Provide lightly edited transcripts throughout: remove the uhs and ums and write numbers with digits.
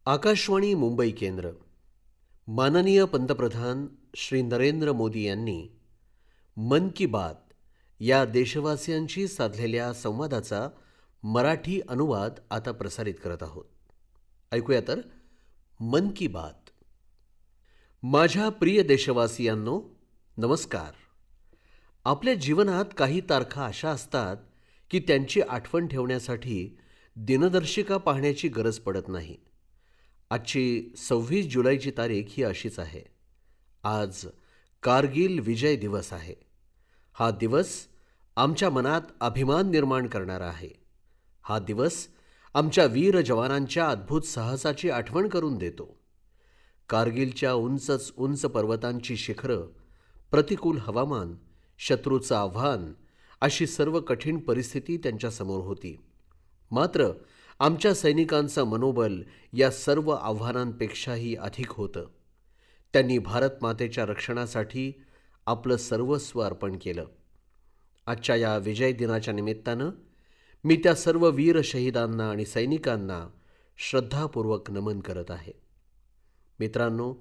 आकाशवाणी मुंबई केंद्र. माननीय पंतप्रधान श्री नरेंद्र मोदी यांनी मन की बात या देशवासियांशी साधलेल्या संवादाचा मराठी अनुवाद आता प्रसारित करत आहोत. ऐकूया तर. मन की बात. माझ्या प्रिय देशवासियांनो, नमस्कार. आपल्या जीवनात काही तारखा अशा असतात की त्यांची आठवण ठेवण्यासाठी दिनदर्शिका पाहण्याची गरज पडत नाही. आजची 26 जुलैची तारीख ही अशीच आहे. आज कारगिल विजय दिवस आहे. हा दिवस आमच्या मनात अभिमान निर्माण करणारा आहे. हा दिवस आमच्या वीर जवानांच्या अद्भुत साहसाची आठवण करून देतो. कारगिलच्या उंचच उंच पर्वतांची शिखरं, प्रतिकूल हवामान, शत्रूचं आव्हान अशी सर्व कठीण परिस्थिती त्यांच्यासमोर होती. मात्र आमच्या सैनिकांचं मनोबल या सर्व आव्हानांपेक्षाही अधिक होतं. त्यांनी भारत मातेच्या रक्षणासाठी आपलं सर्वस्व अर्पण केलं. आजच्या या विजय दिनाच्या निमित्तानं मी त्या सर्व वीर शहीदांना आणि सैनिकांना श्रद्धापूर्वक नमन करत आहे. मित्रांनो,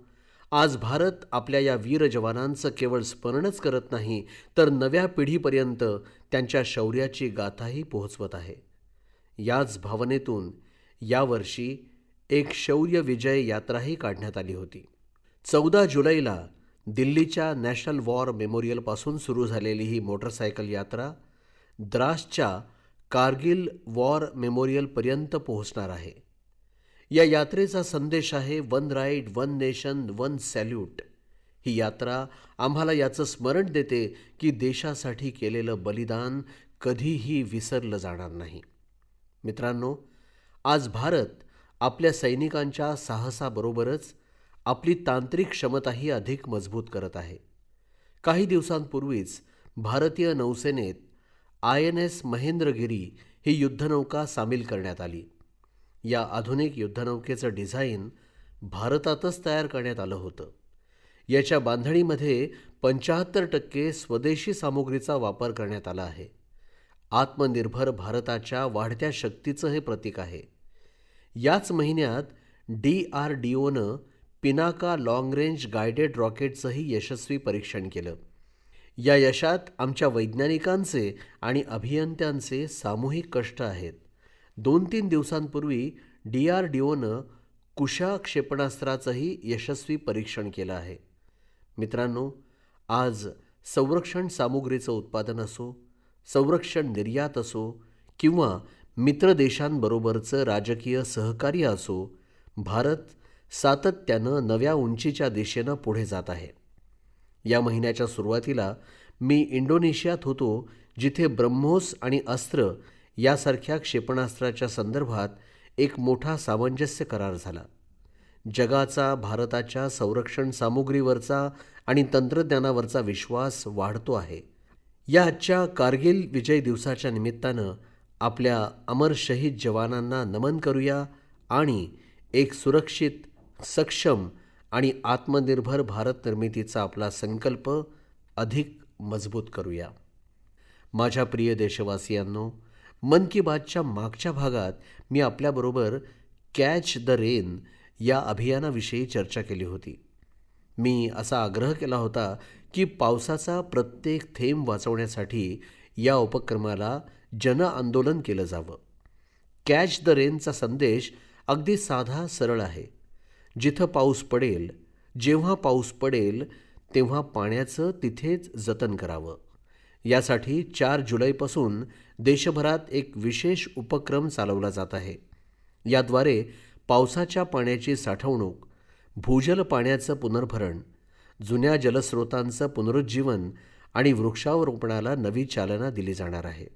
आज भारत आपल्या या वीर जवानांचं केवळ स्मरणच करत नाही, तर नव्या पिढीपर्यंत त्यांच्या शौर्याची गाथाही पोहोचवत आहे. याच भावनेतून यावर्षी एक शौर्य विजय यात्राही काढण्यात आली होती. 14 जुलैला दिल्लीच्या नॅशनल वॉर मेमोरियलपासून सुरू झालेली ही मोटरसायकल यात्रा द्रासच्या कारगिल वॉर मेमोरियलपर्यंत पोहोचणार आहे. या यात्रेचा संदेश आहे one ride, one nation, one salute. ही यात्रा आम्हाला याचं स्मरण देते की देशासाठी केलेलं बलिदान कधीही विसरलं जाणार नाही. मित्रांनो, आज भारत आपल्या सैनिकांच्या साहसाबरोबरच आपली तांत्रिक क्षमताही अधिक मजबूत करत आहे. काही दिवसांपूर्वीच भारतीय नौसेनेत INS महेंद्रगिरी ही युद्धनौका सामील करण्यात आली. या आधुनिक युद्धनौकेचं डिझाईन भारतातच तयार करण्यात आलं होतं. याच्या बांधणीमध्ये 75% स्वदेशी सामुग्रीचा वापर करण्यात आला आहे. आत्मनिर्भर भारताच्या वाढत्या शक्तीचं हे प्रतीक आहे. याच महिन्यात DRDOनं पिनाका लाँग रेंज गायडेड रॉकेटचंही यशस्वी परीक्षण केलं. या यशात आमच्या वैज्ञानिकांचे आणि अभियंत्यांचे सामूहिक कष्ट आहेत. 2-3 दिवसांपूर्वी DRDOनं कुशा क्षेपणास्त्राचंही यशस्वी परीक्षण केलं आहे. मित्रांनो, आज संरक्षण सामुग्रीचं उत्पादन असो, संरक्षण निर्यात असो किंवा मित्र देशांबरोबरचं राजकीय सहकार्य असो, भारत सातत्यानं नव्या उंचीच्या दिशेनं पुढे जात आहे. या महिन्याच्या सुरुवातीला मी इंडोनेशियात होतो, जिथे ब्रह्मोस आणि अस्त्र यासारख्या क्षेपणास्त्राच्या संदर्भात एक मोठा सामंजस्य करार झाला. जगाचा भारताच्या संरक्षण सामुग्रीवरचा आणि तंत्रज्ञानावरचा विश्वास वाढतो आहे. या आजच्या कारगिल विजय दिवसाच्या निमित्तानं आपल्या अमर शहीद जवानांना नमन करूया आणि एक सुरक्षित, सक्षम आणि आत्मनिर्भर भारत निर्मितीचा आपला संकल्प अधिक मजबूत करूया. माझ्या प्रिय देशवासियांनो, मन की बातच्या मागच्या भागात मी आपल्याबरोबर कॅच द रेन या अभियानाविषयी चर्चा केली होती. मी असा आग्रह केला होता की पावसाचा प्रत्येक थेंब वाचवण्यासाठी या उपक्रमाला जनआंदोलन केलं जावं. कॅच द रेनचा संदेश अगदी साधा सरळ आहे. जिथं पाऊस पडेल, जेव्हा पाऊस पडेल, तेव्हा पाण्याचं तिथेच जतन करावं. यासाठी 4 जुलैपासून देशभरात एक विशेष उपक्रम चालवला जात आहे. याद्वारे पावसाच्या पाण्याची साठवणूक, भूजल पाण्याचं पुनर्भरण, जुन्या जलस्रोतांचं पुनरुज्जीवन आणि वृक्षारोपणाला नवी चालना दिली जाणार आहे.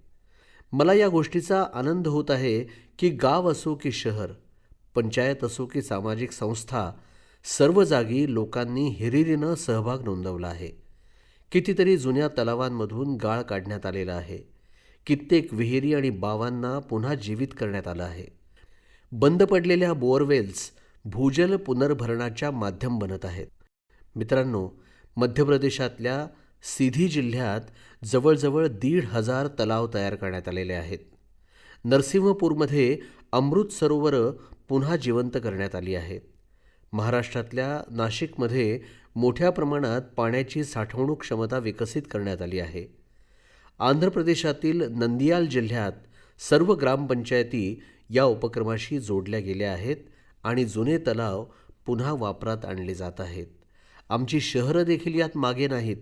मला या गोष्टीचा आनंद होत आहे की गाव असो की शहर, पंचायत असो की सामाजिक संस्था, सर्व जागी लोकांनी हिरिरीनं सहभाग नोंदवला आहे. कितीतरी जुन्या तलावांमधून गाळ काढण्यात आलेला आहे. कित्येक विहिरी आणि बावांना पुन्हा जीवित करण्यात आलं आहे. बंद पडलेल्या बोअरवेल्स भूजल पुनर्भरणाच्या माध्यम बनत आहेत. मित्रांनो, मध्य प्रदेशातल्या सीधी जिल्ह्यात जवळजवळ 1,500 तलाव तयार करण्यात आलेले आहेत. नरसिंहपूरमध्ये अमृत सरोवरं पुन्हा जिवंत करण्यात आली आहेत. महाराष्ट्रातल्या नाशिकमध्ये मोठ्या प्रमाणात पाण्याची साठवणूक क्षमता विकसित करण्यात आली आहे. आंध्र प्रदेशातील नंदियाल जिल्ह्यात सर्व ग्रामपंचायती या उपक्रमाशी जोडल्या गेल्या आहेत आणि जुने तलाव पुन्हा वापरात आणले जात आहेत. आमची शहरं देखील यात मागे नाहीत.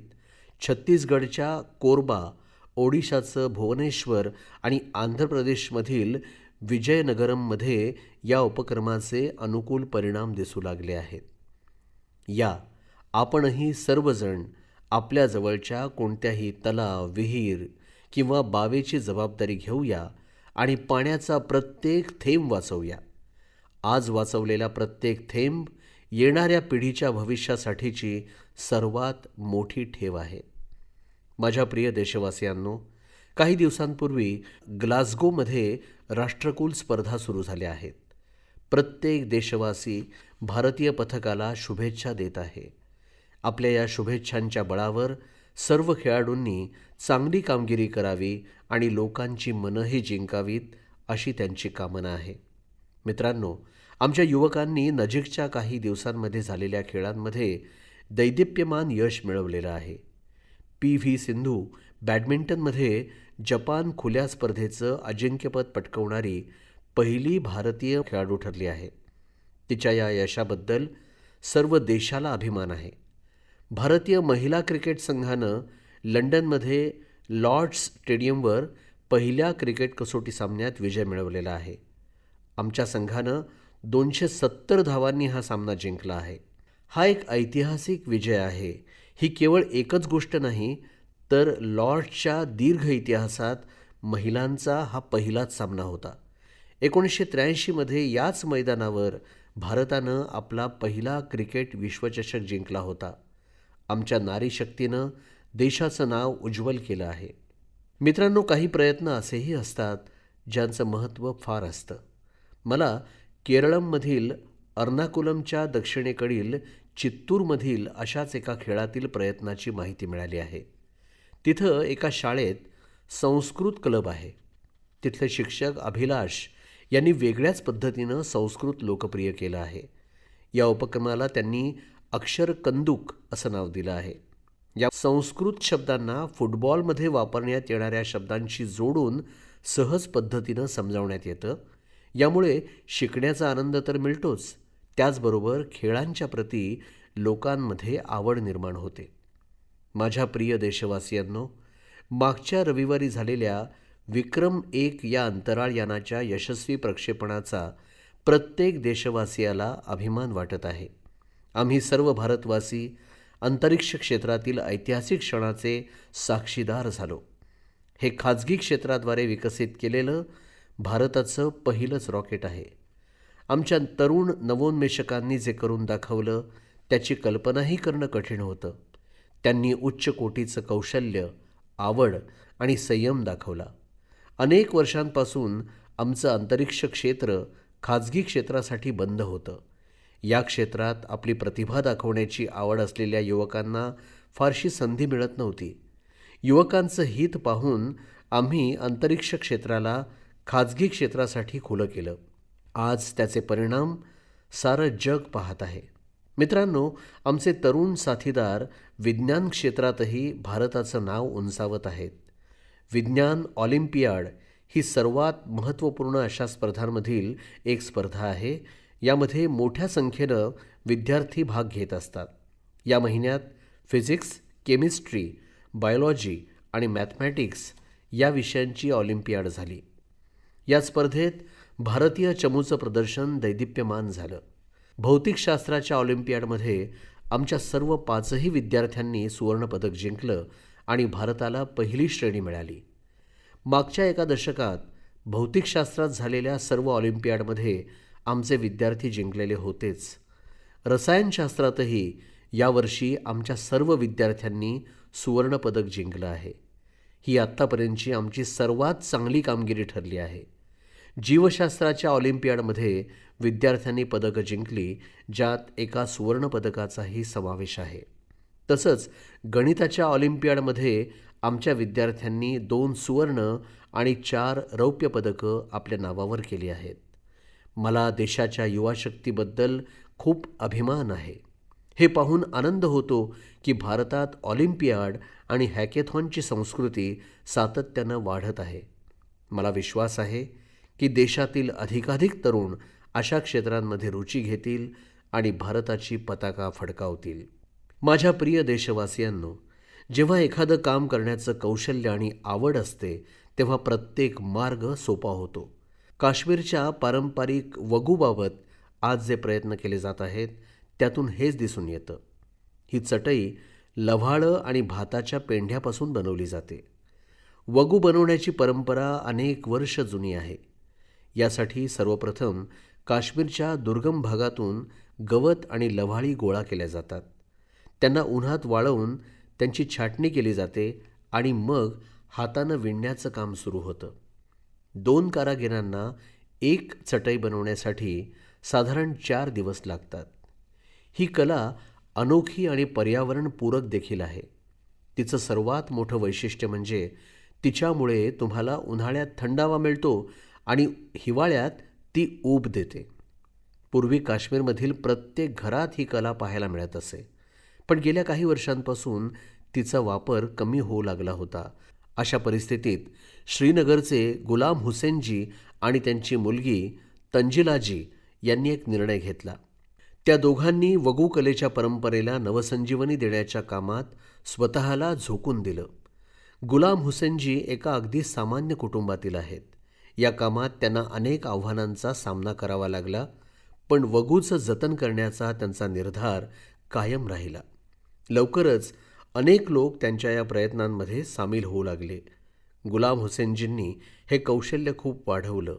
छत्तीसगडच्या कोरबा, ओडिशाचं भुवनेश्वर आणि आंध्र प्रदेशमधील विजयनगरममध्ये या उपक्रमाचे अनुकूल परिणाम दिसू लागले आहेत. या आपणही सर्वजण आपल्या जवळच्या कोणत्याही तलाव, विहीर किंवा बावेची जबाबदारी घेऊया आणि पाण्याचा प्रत्येक थेंब वाचवूया. आज वाचवलेला प्रत्येक थेंब येणाऱ्या पिढीच्या भविष्यासाठीची सर्वात मोठी ठेव आहे. माझ्या प्रिय देशवासियांनो, काही दिवसांपूर्वी ग्लासगोमध्ये राष्ट्रकुल स्पर्धा सुरू झाल्या आहेत. प्रत्येक देशवासी भारतीय पथकाला शुभेच्छा देत आहे. आपल्या या शुभेच्छांच्या बळावर सर्व खेळाडूंनी चांगली कामगिरी करावी आणि लोकांची मनंही जिंकावीत अशी त्यांची कामना आहे. मित्रांनो, आमच्या युवकांनी नजीकच्या काही दिवसांमध्ये झालेल्या खेळांमध्ये दैदिप्यमान यश मिळवलेलं आहे. PV सिंधू बॅडमिंटनमध्ये जपान खुल्या स्पर्धेचं अजिंक्यपद पटकावणारी पहिली भारतीय खेळाडू ठरली आहे. तिच्या या यशाबद्दल सर्व देशाला अभिमान आहे. भारतीय महिला क्रिकेट संघानं लंडनमध्ये लॉर्ड्स स्टेडियमवर पहिल्या क्रिकेट कसोटी सामन्यात विजय मिळवलेला आहे. आमच्या संघानं 270 धावांनी हा सामना जिंकला आहे. हा एक ऐतिहासिक विजय आहे. ही केवळ एकच गोष्ट नाही, तर लॉर्ड्सच्या दीर्घ इतिहासात महिलांचा हा पहिलाच सामना होता. 1983 मध्ये याच मैदानावर भारतानं आपला पहिला क्रिकेट विश्वचषक जिंकला होता. आमच्या नारी शक्तीनं देशाचं नाव उज्ज्वल केलं आहे. मित्रांनो, काही प्रयत्न असेही असतात ज्यांचं महत्त्व फार असतं. मला केरळमधील अर्नाकुलमच्या दक्षिणेकडील चित्तूरमधील अशाच एका खेळातील प्रयत्नाची माहिती मिळाली आहे. तिथं एका शाळेत संस्कृत क्लब आहे. तिथले शिक्षक अभिलाष यांनी वेगळ्याच पद्धतीनं संस्कृत लोकप्रिय केलं आहे. या उपक्रमाला त्यांनी अक्षर कंदुक असं नाव दिलं आहे. या संस्कृत शब्दांना फुटबॉलमध्ये वापरण्यात येणाऱ्या शब्दांशी जोडून सहज पद्धतीनं समजावण्यात येतं. यामुळे शिकण्याचा आनंद तर मिळतोच, त्याचबरोबर खेळांच्या प्रती लोकांमध्ये आवड निर्माण होते. माझ्या प्रिय देशवासियांनो, मागच्या रविवारी झालेल्या विक्रम-1 या अंतराळ यानाच्या यशस्वी प्रक्षेपणाचा प्रत्येक देशवासियाला अभिमान वाटत आहे. आम्ही सर्व भारतवासी अंतरिक्ष क्षेत्रातील ऐतिहासिक क्षणाचे साक्षीदार झालो. हे खाजगी क्षेत्राद्वारे विकसित केलेलं भारताचं पहिलंच रॉकेट आहे. आमच्या तरुण नवोन्मेषकांनी जे करून दाखवलं त्याची कल्पनाही करणं कठीण होतं. त्यांनी उच्च कोटीचं कौशल्य, आवड आणि संयम दाखवला. अनेक वर्षांपासून आमचं अंतरिक्ष क्षेत्र खाजगी क्षेत्रासाठी बंद होतं. या क्षेत्रात आपली प्रतिभा दाखवण्याची आवड असलेल्या युवकांना फारशी संधी मिळत नव्हती. युवकांचं हित पाहून आम्ही अंतरिक्ष क्षेत्राला खाजगी क्षेत्रासाठी खुलं केलं. आज त्याचे परिणाम सारं जग पाहत आहे. मित्रांनो, आमचे तरुण साथीदार विज्ञान क्षेत्रातही भारताचं नाव उंचावत आहेत. विज्ञान ऑलिम्पियाड ही सर्वात महत्त्वपूर्ण अशा स्पर्धांमधील एक स्पर्धा आहे. यामध्ये मोठ्या संख्येनं विद्यार्थी भाग घेत असतात. या महिन्यात फिजिक्स, केमिस्ट्री, बायोलॉजी आणि मॅथमॅटिक्स या विषयांची ऑलिम्पियाड झाली. या स्पर्धेत भारतीय चमूचं प्रदर्शन दैदिप्यमान झालं. भौतिकशास्त्राच्या ऑलिम्पियाडमध्ये आमच्या सर्व 5ही विद्यार्थ्यांनी सुवर्णपदक जिंकलं आणि भारताला पहिली श्रेणी मिळाली. मागच्या एका दशकात भौतिकशास्त्रात झालेल्या सर्व ऑलिम्पियाडमध्ये आमचे विद्यार्थी जिंकलेले होतेच. रसायनशास्त्रातही यावर्षी आमच्या सर्व विद्यार्थ्यांनी सुवर्णपदक जिंकलं आहे. ही आत्तापर्यंतची आमची सर्वात चांगली कामगिरी ठरली आहे. जीवशास्त्राच्या ऑलिम्पियाडमध्ये विद्यार्थ्यांनी पदकं जिंकली, ज्यात एका सुवर्णपदकाचाही समावेश आहे. तसंच गणिताच्या ऑलिम्पियाडमध्ये आमच्या विद्यार्थ्यांनी 2 सुवर्ण आणि 4 रौप्य पदकं आपल्या नावावर केली आहेत. मला देशाच्या युवाशक्तीबद्दल खूप अभिमान आहे. हे पाहून आनंद होतो की भारतात ऑलिम्पियाड आणि हॅकेथॉनची संस्कृती सातत्यानं वाढत आहे. मला विश्वास आहे की देशातील अधिकाधिक तरुण अशा क्षेत्रांमध्ये रुची घेतील आणि भारताची पताका फडकावतील. माझ्या प्रिय देशवासियांनो, जेव्हा एखादं काम करण्याचं कौशल्य आणि आवड असते तेव्हा प्रत्येक मार्ग सोपा होतो. काश्मीरच्या पारंपरिक वगूबाबत आज जे प्रयत्न केले जात आहेत त्यातून हेच दिसून येतं. ही चटई लव्हाळं आणि भाताच्या पेंढ्यापासून बनवली जाते. वगू बनवण्याची परंपरा अनेक वर्ष जुनी आहे. यासाठी सर्वप्रथम काश्मीरच्या दुर्गम भागातून गवत आणि लव्हाळी गोळा केल्या जातात. त्यांना उन्हात वाळवून त्यांची छाटणी केली जाते आणि मग हातानं विणण्याचं काम सुरू होतं. 2 कारागिरांना एक चटई बनवण्यासाठी साधारण 4 दिवस लागतात. ही कला अनोखी आणि पर्यावरणपूरक देखील आहे. तिचं सर्वात मोठं वैशिष्ट्य म्हणजे तिच्यामुळे तुम्हाला उन्हाळ्यात थंडावा मिळतो आणि हिवाळ्यात ती ऊब देते. पूर्वी काश्मीरमधील प्रत्येक घरात ही कला पाहायला मिळत असे, पण गेल्या काही वर्षांपासून तिचा वापर कमी होऊ लागला होता. अशा परिस्थितीत श्रीनगरचे गुलाम हुसेनजी आणि त्यांची मुलगी तंजिलाजी यांनी एक निर्णय घेतला. त्या दोघांनी वगू कलेच्या परंपरेला नवसंजीवनी देण्याच्या कामात स्वतःला झोकून दिलं. गुलाम हुसेनजी एका अगदी सामान्य कुटुंबातील आहेत. या कामात त्यांना अनेक आव्हानांचा सामना करावा लागला, पण वगूचं जतन करण्याचा त्यांचा निर्धार कायम राहिला. लवकरच अनेक लोक त्यांच्या या प्रयत्नांमध्ये सामील होऊ लागले. गुलाम हुसेनजींनी हे कौशल्य खूप वाढवलं.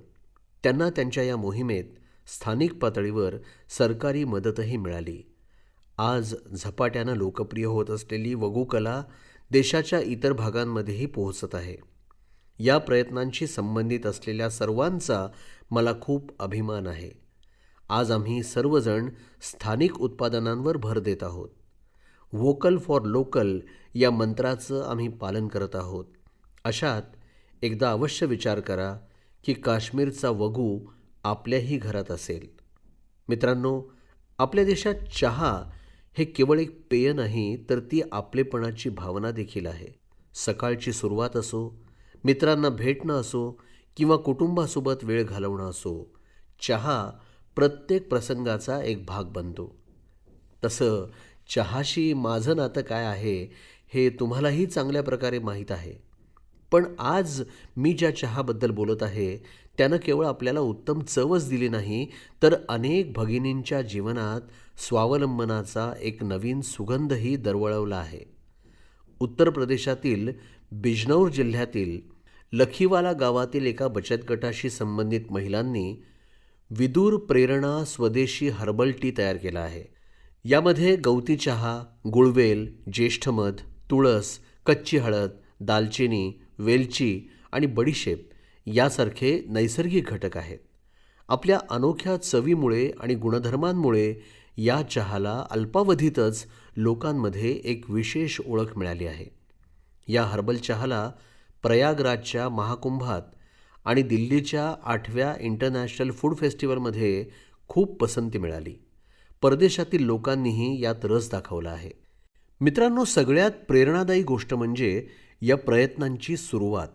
त्यांना त्यांच्या या मोहिमेत स्थानिक पातळीवर सरकारी मदतही मिळाली. आज झपाट्यानं लोकप्रिय होत असलेली वगू कला देशाच्या इतर भागांमध्येही पोहोचत आहे. या प्रयत्नांशी संबंधित असलेल्या सर्वांचा मला खूप अभिमान आहे. आज आम्ही सर्वजण स्थानिक उत्पादनांवर भर देत आहोत. व्होकल फॉर लोकल या मंत्राचं आम्ही पालन करत आहोत. अशात एकदा अवश्य विचार करा की काश्मीरचा वगू आपल्याही घरात असेल. मित्रांनो, आपल्या देशात चहा हे केवळ एक पेय नाही, तर ती आपलेपणाची भावना देखील आहे. सकाळची सुरुवात असो, मित्रांना भेटणं असो किंवा कुटुंबासोबत वेळ घालवणं असो, चहा प्रत्येक प्रसंगाचा एक भाग बनतो. तसं चहाशी माझं नातं काय आहे हे तुम्हालाही चांगल्या प्रकारे माहीत आहे. पण आज मी ज्या चहाबद्दल बोलत आहे त्यानं केवळ आपल्याला उत्तम चवच दिली नाही, तर अनेक भगिनींच्या जीवनात स्वावलंबनाचा एक नवीन सुगंधही दरवळवला आहे. उत्तर प्रदेशातील बिजनौर जिल्ह्यातील लखीवाला गावातील एका बचत गटाशी संबंधित महिलांनी विदूर प्रेरणा स्वदेशी हर्बल टी तयार केला आहे. यामध्ये गवती चहा, गुळवेल, ज्येष्ठ मध, तुळस, कच्ची हळद, दालचिनी, वेलची आणि बडीशेप यासारखे नैसर्गिक घटक आहेत. आपल्या अनोख्या चवीमुळे आणि गुणधर्मांमुळे या चहाला अल्पावधीतच लोकांमध्ये एक विशेष ओळख मिळाली आहे. या हर्बल चहाला प्रयागराजच्या महाकुंभात आणि दिल्लीच्या 8व्या इंटरनॅशनल फूड फेस्टिवलमध्ये खूप पसंती मिळाली. परदेशातील लोकांनीही यात रस दाखवला आहे. मित्रांनो, सगळ्यात प्रेरणादायी गोष्ट म्हणजे या प्रयत्नांची सुरुवात.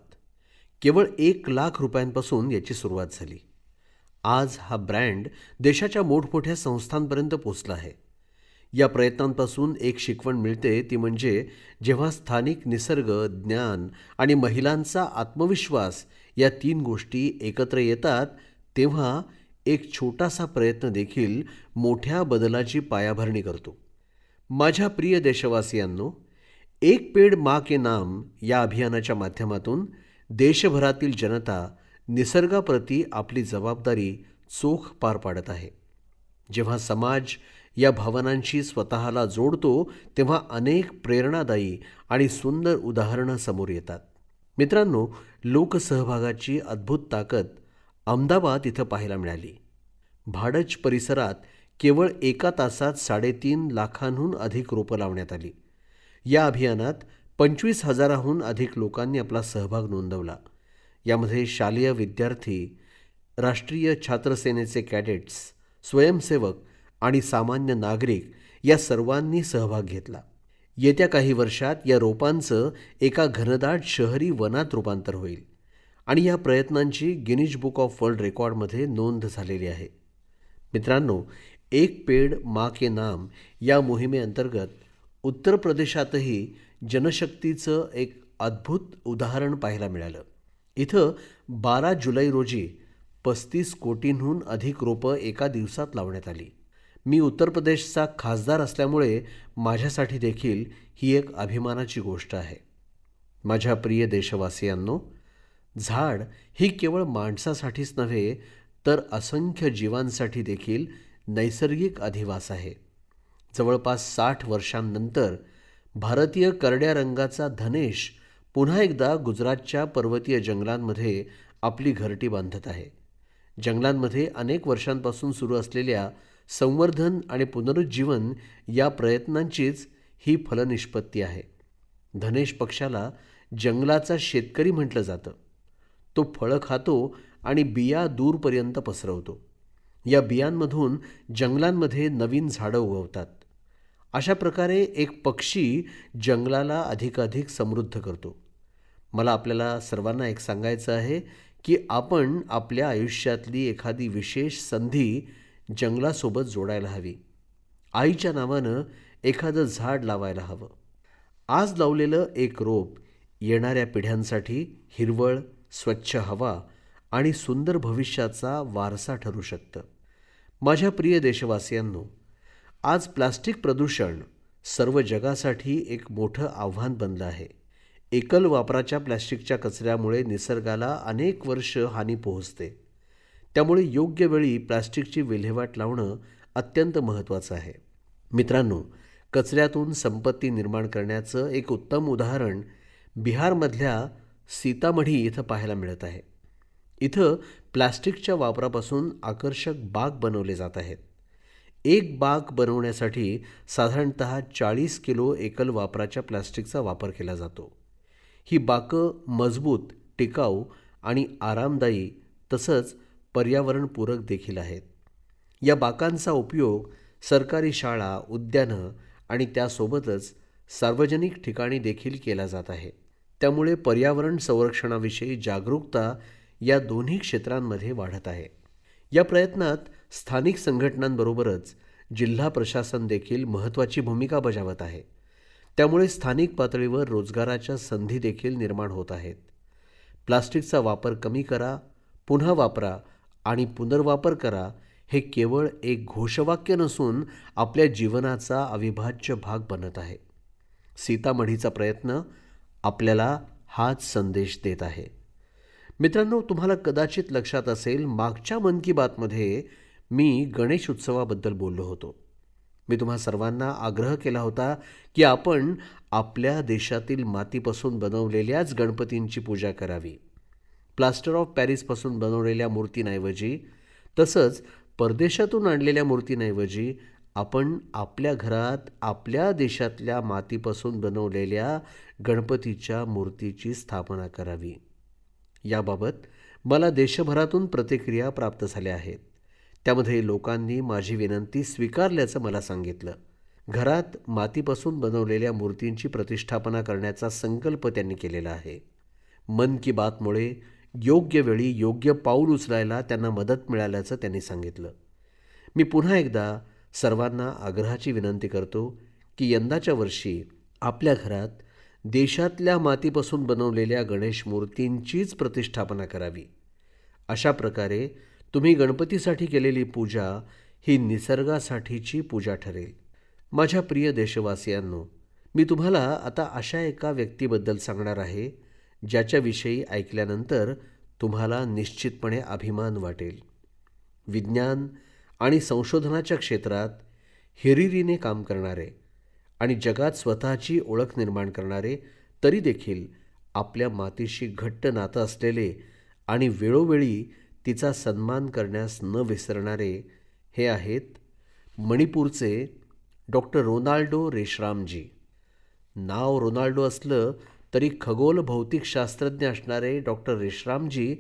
केवळ 1,00,000 रुपयांपासून याची सुरुवात झाली. आज हा ब्रँड देशाच्या मोठमोठ्या संस्थांपर्यंत पोहोचला आहे. या प्रयत्नांपासून एक शिकवण मिळते, ती म्हणजे जेव्हा स्थानिक निसर्ग, ज्ञान आणि महिलांचा आत्मविश्वास या 3 गोष्टी एकत्र येतात, तेव्हा एक छोटासा प्रयत्न देखील मोठ्या बदलाची पायाभरणी करतो. माझ्या प्रिय देशवासियांनो, एक पेड़ माँ के नाम या अभियानाच्या माध्यमातून देशभरातील जनता निसर्गाप्रती आपली जबाबदारी चोख पार पाडत आहे. जेव्हा समाज या भावनांशी स्वतःला जोडतो तेव्हा अनेक प्रेरणादायी आणि सुंदर उदाहरणं समोर येतात. मित्रांनो, लोकसहभागाची अद्भुत ताकद अहमदाबाद इथं पाहायला मिळाली. भाडज परिसरात केवळ एका तासात 3.5 लाखांहून अधिक रोपं लावण्यात आली. या अभियानात 25,000हून अधिक लोकांनी आपला सहभाग नोंदवला. यामध्ये शालेय विद्यार्थी, राष्ट्रीय छात्र सेनेचे कॅडेट्स, स्वयंसेवक आणि सामान्य नागरिक या सर्वांनी सहभाग घेतला. येत्या काही वर्षात या रोपांचं एका घनदाट शहरी वनात रूपांतर होईल आणि या प्रयत्नांची गिनीज बुक ऑफ वर्ल्ड रेकॉर्डमध्ये नोंद झालेली आहे. मित्रांनो, एक पेड माँ के नाम या मोहिमेअंतर्गत उत्तर प्रदेशातही जनशक्तीचं एक अद्भुत उदाहरण पाहायला मिळालं. इथं 12 जुलै रोजी 35 कोटींहून अधिक रोपं एका दिवसात लावण्यात आली. मी उत्तर प्रदेशचा खासदार असल्यामुळे माझ्यासाठी देखील ही एक अभिमानाची गोष्ट आहे. माझ्या प्रिय देशवासियांनो, झाड ही केवळ माणसासाठीच नव्हे तर असंख्य जीवांसाठी देखील नैसर्गिक अधिवास आहे. जवळपास 60 वर्षांनंतर भारतीय करड्या रंगाचा धनेश पुन्हा एकदा गुजरातच्या पर्वतीय जंगलांमध्ये आपली घरटी बांधत आहे. जंगलांमध्ये अनेक वर्षांपासून सुरू असलेल्या संवर्धन आणि पुनरुज्जीवन या प्रयत्नांचीच ही फलनिष्पत्ती आहे. धनेश पक्षाला जंगलाचा शेतकरी म्हटलं जातं. तो फळं खातो आणि बिया दूरपर्यंत पसरवतो. या बियांमधून जंगलांमध्ये नवीन झाडं उगवतात. अशा प्रकारे एक पक्षी जंगलाला अधिकाधिक समृद्ध करतो. मला आपल्याला सर्वांना एक सांगायचं आहे की आपण आपल्या आयुष्यातली एखादी विशेष संधी जंगलासोबत जोडायला हवी. आईच्या नावानं एखादं झाड लावायला हवं. आज लावलेलं एक रोप येणाऱ्या पिढ्यांसाठी हिरवळ, स्वच्छ हवा आणि सुंदर भविष्याचा वारसा ठरू शकतं. माझ्या प्रिय देशवासियांनो, आज प्लास्टिक प्रदूषण सर्व जगासाठी एक मोठं आव्हान बनलं आहे. एकल वापराच्या प्लास्टिकच्या कचऱ्यामुळे निसर्गाला अनेक वर्ष हानी पोहोचते. त्यामुळे योग्य वेळी प्लास्टिकची विल्हेवाट लावणं अत्यंत महत्त्वाचं आहे. मित्रांनो, कचऱ्यातून संपत्ती निर्माण करण्याचं एक उत्तम उदाहरण बिहारमधल्या सीतामढी इथं पाहायला मिळत आहे. इथं प्लास्टिकच्या वापरापासून आकर्षक बाग बनवले जात आहेत. एक बाग बनवण्यासाठी साधारणतः 40 किलो एकल वापराच्या प्लास्टिकचा वापर केला जातो. ही बाकं मजबूत, टिकाऊ आणि आरामदायी तसंच पर्यावरणपूरक देखील आहेत. या बाकांचा उपयोग सरकारी शाळा, उद्यानं आणि त्यासोबतच सार्वजनिक ठिकाणी देखील केला जात आहे. त्यामुळे पर्यावरण संरक्षणाविषयी जागरूकता या दोन्ही क्षेत्रांमध्ये वाढत आहे. या प्रयत्नात स्थानिक संघटनांबरोबरच जिल्हा प्रशासन देखील महत्त्वाची भूमिका बजावत आहे. त्यामुळे स्थानिक पातळीवर रोजगाराच्या संधी देखील निर्माण होत आहेत. प्लास्टिकचा वापर कमी करा, पुन्हा वापरा आणि पुनर्वापर करा हे केवळ एक घोषवाक्य नसून आपल्या जीवनाचा अविभाज्य भाग बनत आहे. सीतामढीचा प्रयत्न आपल्याला हाच संदेश देत आहे. मित्रांनो, तुम्हाला कदाचित लक्षात असेल, मागच्या मन की बातमध्ये मी गणेश उत्सवाबद्दल बोललो होतो. मी तुम्हा सर्वांना आग्रह केला होता की आपण आपल्या देशातील मातीपासून बनवलेल्याच गणपतींची पूजा करावी. प्लास्टर ऑफ पॅरिसपासून बनवलेल्या मूर्तींऐवजी तसंच परदेशातून आणलेल्या मूर्तींऐवजी आपण आपल्या घरात आपल्या देशातल्या मातीपासून बनवलेल्या गणपतीच्या मूर्तीची स्थापना करावी. याबाबत मला देशभरातून प्रतिक्रिया प्राप्त झाल्या आहेत. त्यामध्ये लोकांनी माझी विनंती स्वीकारल्याचं मला सांगितलं. घरात मातीपासून बनवलेल्या मूर्तींची प्रतिष्ठापना करण्याचा संकल्प त्यांनी केलेला आहे. मन की बातमुळे योग्य वेळी योग्य पाऊल उचलायला त्यांना मदत मिळाल्याचं त्यांनी सांगितलं. मी पुन्हा एकदा सर्वांना आग्रहाची विनंती करतो की यंदाच्या वर्षी आपल्या घरात देशातल्या मातीपासून बनवलेल्या गणेश मूर्तींचीच प्रतिष्ठापना करावी. अशा प्रकारे तुम्ही गणपतीसाठी केलेली पूजा ही निसर्गासाठीची पूजा ठरेल. माझ्या प्रिय देशवासियांनो, मी तुम्हाला आता अशा एका व्यक्तीबद्दल सांगणार आहे ज्याच्याविषयी ऐकल्यानंतर तुम्हाला निश्चितपणे अभिमान वाटेल. विज्ञान आणि संशोधनाच्या क्षेत्रात हिरिरीने काम करणारे आणि जगात स्वतःची ओळख निर्माण करणारे, तरी देखील आपल्या मातीशी घट्ट नातं असलेले आणि वेळोवेळी तिचा सन्मान करण्यास न विसरणारे हे आहेत मणिपूरचे डॉक्टर रोनाल्डो रेशरामजी. नाव रोनाल्डो असलं तरी खगोल भौतिकशास्त्रज्ञ असणारे डॉक्टर रेशरामजी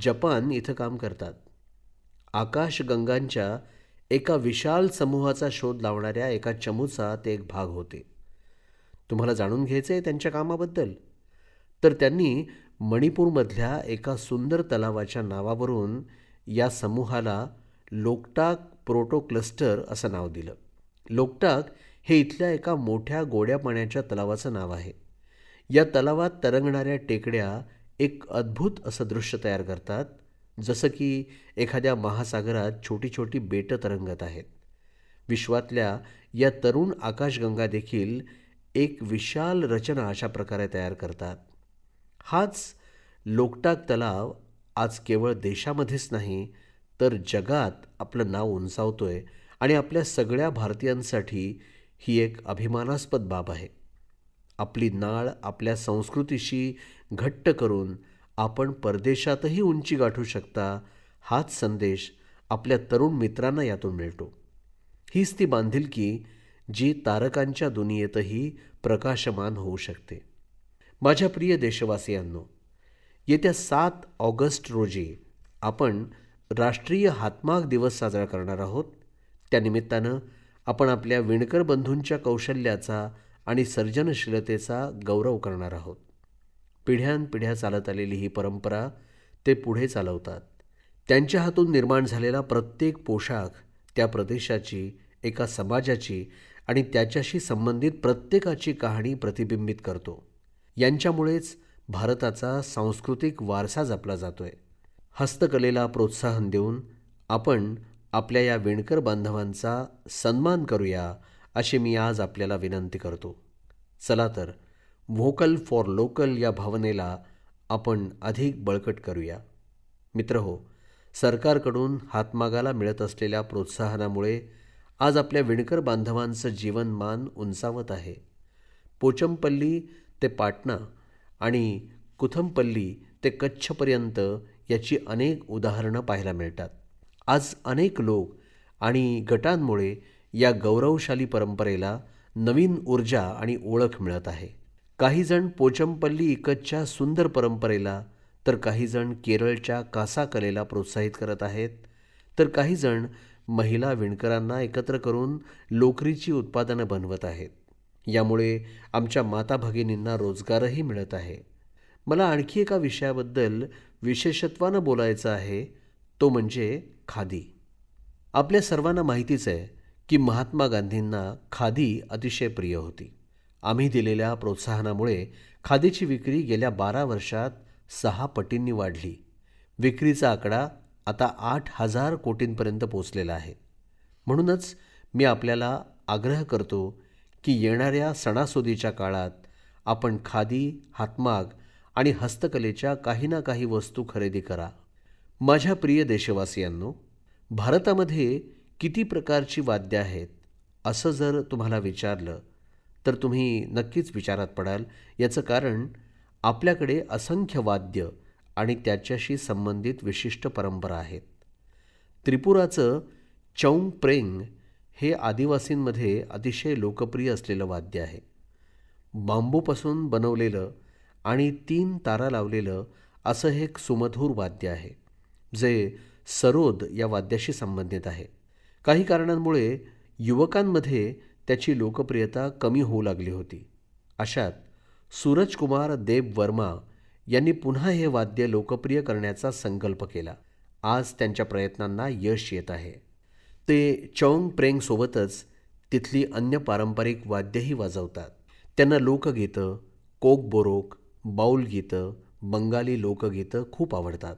जपान इथं काम करतात. आकाशगंगांच्या एका विशाल समूहाचा शोध लावणाऱ्या एका चमूचा ते एक भाग होते. तुम्हाला जाणून घ्यायचं आहे त्यांच्या कामाबद्दल? तर त्यांनी मणिपूरमधल्या एका सुंदर तलावाच्या नावावरून या समूहाला लोकटाक प्रोटो क्लस्टर असं नाव दिलं. लोकटाक हे इथल्या एका मोठ्या गोड्या पाण्याच्या तलावाचं नाव आहे. या तलावात तरंगणाऱ्या टेकड्या एक अद्भुत असं दृश्य तयार करतात, जसं की एखाद्या महासागरात छोटी छोटी बेटं तरंगत आहेत. विश्वातल्या या तरुण आकाशगंगा देखील एक विशाल रचना अशा प्रकारे तयार करतात. हाच लोकटाक तलाव आज केवळ देशामध्येच नाही तर जगात आपलं नाव उंचावतोय आणि आपल्या सगळ्या भारतीयांसाठी ही एक अभिमानास्पद बाब आहे. आपली नाळ आपल्या संस्कृतीशी घट्ट करून आपण परदेशातही उंची गाठू शकता, हाच संदेश आपल्या तरुण मित्रांना यातून मिळतो. हीच ती बांधिलकी जी तारकांच्या दुनियेतही प्रकाशमान होऊ शकते. माझ्या प्रिय देशवासियांनो, येत्या 7 ऑगस्ट रोजी आपण राष्ट्रीय हातमाग दिवस साजरा करणार आहोत. त्यानिमित्तानं आपण आपल्या विणकर बंधूंच्या कौशल्याचा आणि सर्जनशीलतेचा गौरव करणार आहोत. पिढ्यानपिढ्या चालत आलेली ही परंपरा ते पुढे चालवतात. त्यांच्या हातून निर्माण झालेला प्रत्येक पोशाख त्या प्रदेशाची, एका समाजाची आणि त्याच्याशी संबंधित प्रत्येकाची कहाणी प्रतिबिंबित करतो. यांच्यामुळेच भारताचा सांस्कृतिक वारसा जपला जातोय. हस्तकलेला प्रोत्साहन देऊन आपण आपल्या या विणकर बांधवांचा सन्मान करूया, अशी मी आज आपल्याला विनंती करतो. चला तर व्होकल फॉर लोकल या भावनेला आपण अधिक बळकट करूया. मित्रहो, सरकारकडून हातमागाला मिळत असलेल्या प्रोत्साहनामुळे आज आपल्या विणकर बांधवांचं जीवनमान उंचावत आहे. पोचमपल्ली ते पाटणा आणि कुथमपल्ली ते कच्छपर्यंत याची अनेक उदाहरणं पाहायला मिळतात. आज अनेक लोक आणि गटांमुळे या गौरवशाली परंपरेला नवीन ऊर्जा आणि ओळख मिळत आहे. काही जण पोचमपल्ली इकतच्या सुंदर परंपरेला, तर काही जण केरळच्या कासा कलेला प्रोत्साहित करत आहेत, तर काही जण महिला विणकरांना एकत्र करून लोकरीची उत्पादनं बनवत आहेत. यामुळे आमच्या माता भगिनींना रोजगारही मिळत आहे. मला आणखी एका विषयाबद्दल विशेषत्वानं बोलायचं आहे, तो म्हणजे खादी. आपल्या सर्वांना माहितीच आहे की महात्मा गांधींना खादी अतिशय प्रिय होती. आम्ही दिलेल्या प्रोत्साहनामुळे खादीची विक्री गेल्या 12 वर्षात 6 पटींनी वाढली. विक्रीचा आकडा आता 8,000 कोटींपर्यंत पोहोचलेला आहे. म्हणूनच मी आपल्याला आग्रह करतो की येणाऱ्या सणासुदीच्या काळात आपण खादी, हातमाग आणि हस्तकलेच्या काही ना काही वस्तू खरेदी करा. माझ्या प्रिय देशवासियांनो, भारतामध्ये किती प्रकारची वाद्ये आहेत असं जर तुम्हाला विचारलं तर तुम्ही नक्कीच विचारात पडाल. याचं कारण आपल्याकडे असंख्य वाद्य आणि त्याच्याशी संबंधित विशिष्ट परंपरा आहेत. त्रिपुराचं चौंगप्रेंग हे आदिवासींमध्ये अतिशय लोकप्रिय असलेलं वाद्य आहे. बांबूपासून बनवलेलं आणि 3 तारा लावलेलं असं हे एक सुमधूर वाद्य आहे, जे सरोद या वाद्याशी संबंधित आहे. काही कारणांमुळे युवकांमध्ये त्याची लोकप्रियता कमी होऊ लागली होती. अशात सूरजकुमार देब वर्मा यांनी पुन्हा हे वाद्य लोकप्रिय करण्याचा संकल्प केला. आज त्यांच्या प्रयत्नांना यश येत आहे. ते चौंगप्रेंगसोबतच तिथली अन्य पारंपरिक वाद्यही वाजवतात. त्यांना लोकगीतं, कोकबोरोक, बाऊल गीतं, बंगाली लोकगीतं खूप आवडतात.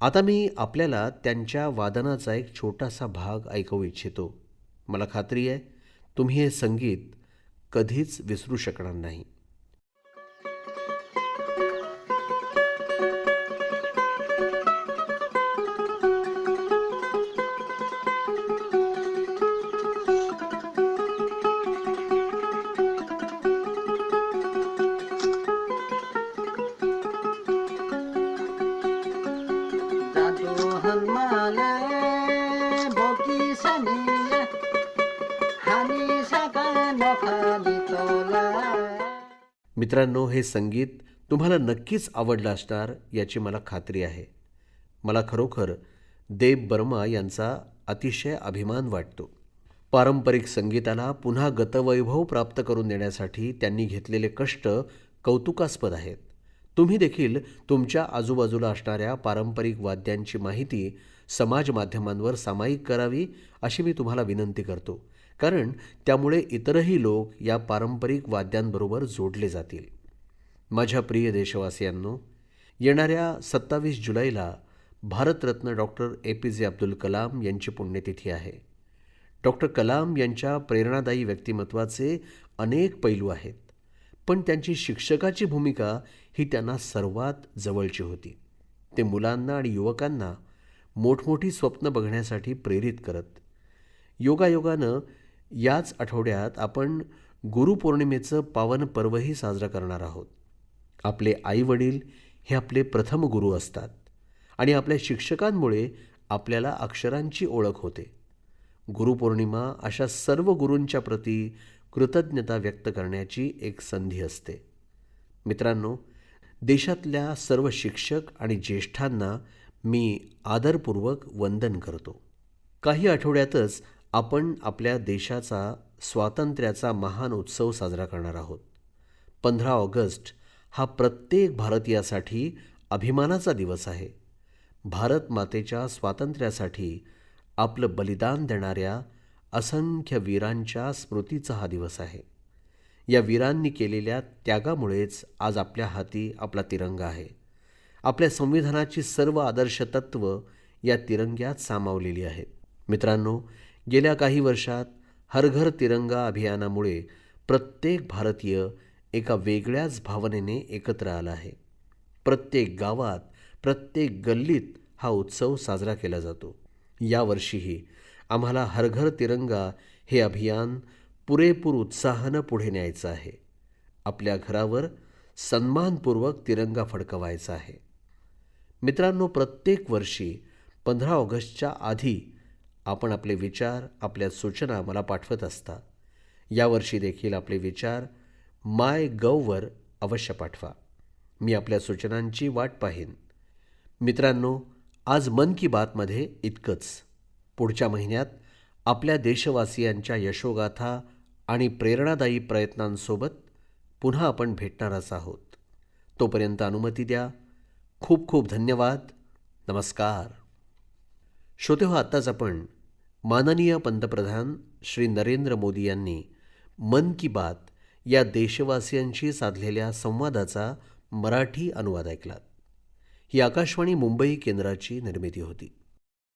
आता मी आपल्याला त्यांच्या वादनाचा एक छोटासा भाग ऐकवू इच्छितो. मला खात्री आहे तुम्ही हे संगीत कधीच विसरू शकणार नाही. मित्रांनो, हे संगीत तुम्हाला नक्कीच आवडलं असणार याची मला खात्री आहे. मला खरोखर देब बर्मा यांचा अतिशय अभिमान वाटतो. पारंपरिक संगीताला पुन्हा गतवैभव प्राप्त करून देण्यासाठी त्यांनी घेतलेले कष्ट कौतुकास्पद आहेत. तुम्ही देखील तुमच्या आजूबाजूला असणाऱ्या पारंपरिक वाद्यांची माहिती समाज माध्यमांवर सामायिक करावी अशी मी तुम्हाला विनंती करतो, कारण त्यामुळे इतरही लोक या पारंपरिक वाद्यांबरोबर जोडले जातील. माझ्या प्रिय देशवासियांनो, येणाऱ्या 27 जुलैला भारतरत्न डॉक्टर APJ अब्दुल कलाम यांची पुण्यतिथी आहे. डॉक्टर कलाम यांच्या प्रेरणादायी व्यक्तिमत्वाचे अनेक पैलू आहेत, पण त्यांची शिक्षकाची भूमिका ही त्यांना सर्वात जवळची होती. ते मुलांना आणि युवकांना मोठमोठी स्वप्न बघण्यासाठी प्रेरित करत. योगायोगानं याच आठवड्यात आपण गुरुपौर्णिमेचं पावन पर्वही साजरं करणार आहोत. आपले आईवडील हे आपले प्रथम गुरु असतात आणि आपल्या शिक्षकांमुळे आपल्याला अक्षरांची ओळख होते. गुरुपौर्णिमा अशा सर्व गुरूंच्या प्रती कृतज्ञता व्यक्त करण्याची एक संधी असते. मित्रांनो, देशातल्या सर्व शिक्षक आणि ज्येष्ठांना मी आदरपूर्वक वंदन करतो. काही आठवड्यातच आपण आपल्या देशाचा स्वातंत्र्याचा महान उत्सव साजरा करणार आहोत. 15 ऑगस्ट हा प्रत्येक भारतीयासाठी अभिमानाचा दिवस आहे. भारत मातेच्या स्वातंत्र्यासाठी आपलं बलिदान देणाऱ्या असंख्य वीरांच्या स्मृतीचा हा दिवस आहे. या वीरांनी केलेल्या त्यागामुळेच आज आपल्या हाती आपला तिरंगा आहे. आपल्या संविधानाची सर्व आदर्श तत्त्व या तिरंग्यात सामावलेली आहेत. मित्रांनो, गेल्या काही वर्षात हर घर तिरंगा अभियानामुळे प्रत्येक भारतीय एका वेगळ्याच भावनेने एकत्र आला आहे. प्रत्येक गावात, प्रत्येक गल्लीत हा उत्सव साजरा केला जातो. यावर्षीही आम्हाला हर घर तिरंगा हे अभियान पुरेपूर उत्साहानं पुढे न्यायचं आहे. आपल्या घरावर सन्मानपूर्वक तिरंगा फडकवायचा आहे. मित्रांनो, प्रत्येक वर्षी 15 ऑगस्टच्या आधी आपण आपले विचार, आपल्या सूचना मला पाठवत असता. यावर्षी देखील आपले विचार MyGovवर अवश्य पाठवा. मी आपल्या सूचनांची वाट पाहीन. मित्रांनो, आज मन की बातमध्ये इतकंच. पुढच्या महिन्यात आपल्या देशवासियांच्या यशोगाथा आणि प्रेरणादायी प्रयत्नांसोबत पुन्हा आपण भेटणारच आहोत. तोपर्यंत अनुमती द्या. खूप खूप धन्यवाद. नमस्कार. श्रोतेहो, आत्ताच आपण माननीय पंतप्रधान श्री नरेंद्र मोदी यांनी मन की बात या देशवासियांशी साधलेल्या संवादाचा मराठी अनुवाद ऐकलात. ही आकाशवाणी मुंबई केंद्राची निर्मिती होती.